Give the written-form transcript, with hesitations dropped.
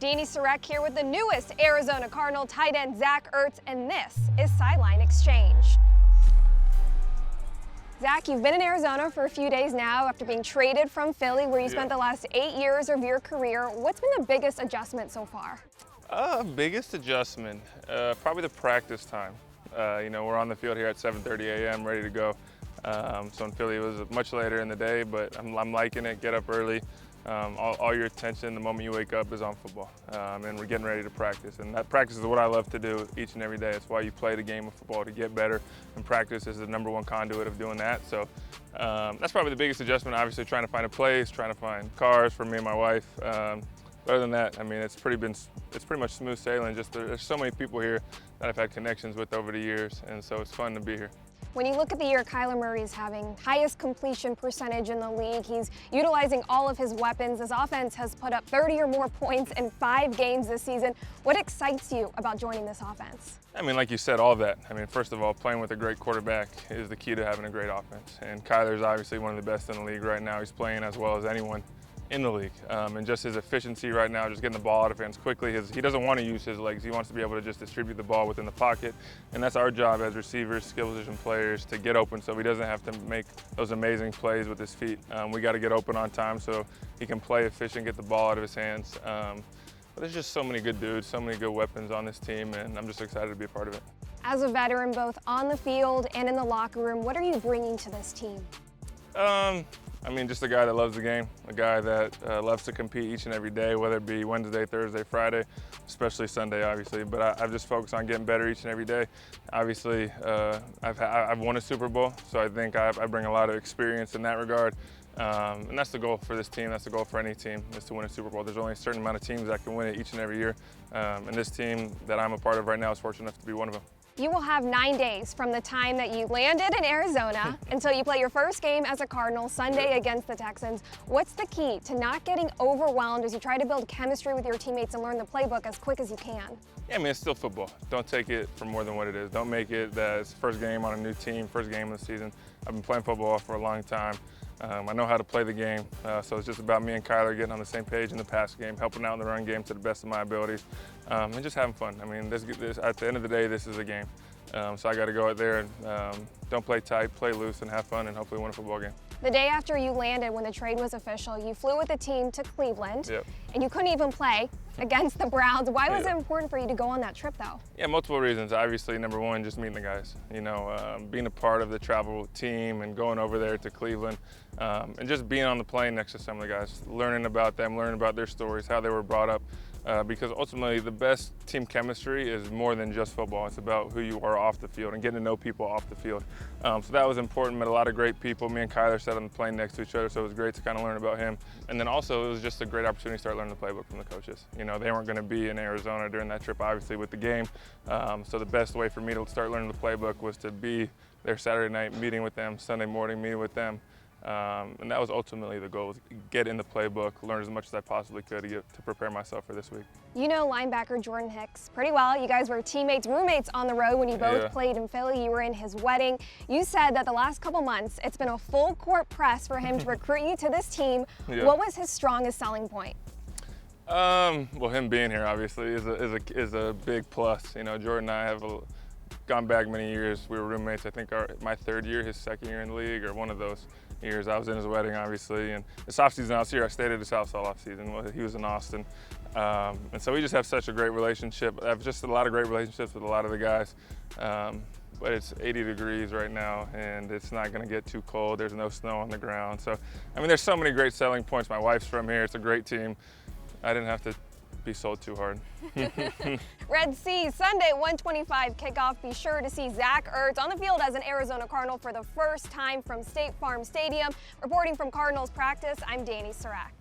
Dani Sureck here with the newest Arizona Cardinal tight end Zach Ertz, and this is Sideline Exchange. Zach, you've been in Arizona for a few days now after being traded from Philly, where you spent the last 8 years of your career. What's been the biggest adjustment so far? Biggest adjustment, probably the practice time. We're on the field here at 7:30 a.m. ready to go. So in Philly it was much later in the day, but I'm liking it. Get up early. All your attention the moment you wake up is on football, and we're getting ready to practice. And that practice is what I love to do each and every day. It's why you play the game of football, to get better, and practice is the #1 conduit of doing that. So that's probably the biggest adjustment. Obviously, trying to find a place, trying to find cars for me and my wife. But other than that, I mean, it's pretty much smooth sailing. Just there's so many people here that I've had connections with over the years, and so it's fun to be here. When you look at the year Kyler Murray is having, highest completion percentage in the league, he's utilizing all of his weapons. His offense has put up 30 or more points in 5 games this season. What excites you about joining this offense? I mean, like you said, all of that. I mean, first of all, playing with a great quarterback is the key to having a great offense. And Kyler's obviously one of the best in the league right now. He's playing as well as anyone in the league, and just his efficiency right now, just getting the ball out of hands quickly. He doesn't want to use his legs. He wants to be able to just distribute the ball within the pocket, and that's our job as receivers, skill position players, to get open so he doesn't have to make those amazing plays with his feet. We got to get open on time so he can play efficient, get the ball out of his hands. But there's just so many good dudes, so many good weapons on this team, and I'm just excited to be a part of it. As a veteran, both on the field and in the locker room, what are you bringing to this team? I mean, just a guy that loves the game, a guy that loves to compete each and every day, whether it be Wednesday, Thursday, Friday, especially Sunday, obviously. But I've just focused on getting better each and every day. Obviously, I've won a Super Bowl, so I think I bring a lot of experience in that regard. And that's the goal for this team. That's the goal for any team, is to win a Super Bowl. There's only a certain amount of teams that can win it each and every year. And this team that I'm a part of right now is fortunate enough to be one of them. You will have 9 days from the time that you landed in Arizona until you play your first game as a Cardinal Sunday against the Texans. What's the key to not getting overwhelmed as you try to build chemistry with your teammates and learn the playbook as quick as you can? Yeah, I mean, it's still football. Don't take it for more than what it is. Don't make it that it's first game on a new team, first game of the season. I've been playing football for a long time. I know how to play the game, so it's just about me and Kyler getting on the same page in the pass game, helping out in the run game to the best of my abilities, and just having fun. I mean, this at the end of the day, this is a game. So I got to go out there and don't play tight, play loose, and have fun, and hopefully win a football game. The day after you landed, when the trade was official, you flew with the team to Cleveland, and you couldn't even play against the Browns. Why was it important for you to go on that trip, though? Yeah, multiple reasons. Obviously, #1, just meeting the guys. Being a part of the travel team and going over there to Cleveland, and just being on the plane next to some of the guys, learning about them, learning about their stories, how they were brought up. Because ultimately the best team chemistry is more than just football. It's about who you are off the field and getting to know people off the field. So that was important. Met a lot of great people. Me and Kyler sat on the plane next to each other, so it was great to kind of learn about him. And then also it was just a great opportunity to start learning the playbook from the coaches. They weren't going to be in Arizona during that trip, obviously, with the game. So the best way for me to start learning the playbook was to be there Saturday night, meeting with them, Sunday morning, meeting with them. And that was ultimately the goal, was get in the playbook, learn as much as I possibly could to prepare myself for this week. You know linebacker Jordan Hicks pretty well. You guys were teammates, roommates on the road when you both played in Philly. You were in his wedding. You said that the last couple months, it's been a full court press for him to recruit you to this team. What was his strongest selling point? Well, him being here obviously is a big plus. Jordan and I have gone back many years. We were roommates. I think my 3rd year, his 2nd year in the league, or one of those years. I was in his wedding, obviously, and this offseason I was here. I stayed at his house all offseason. He was in Austin, and so we just have such a great relationship. I have just a lot of great relationships with a lot of the guys. But it's 80 degrees right now, and it's not going to get too cold. There's no snow on the ground, so I mean, there's so many great selling points. My wife's from here. It's a great team. I didn't have to be sold too hard. Red Sea, Sunday, 1:25 kickoff. Be sure to see Zach Ertz on the field as an Arizona Cardinal for the first time from State Farm Stadium. Reporting from Cardinals practice, I'm Dani Sureck.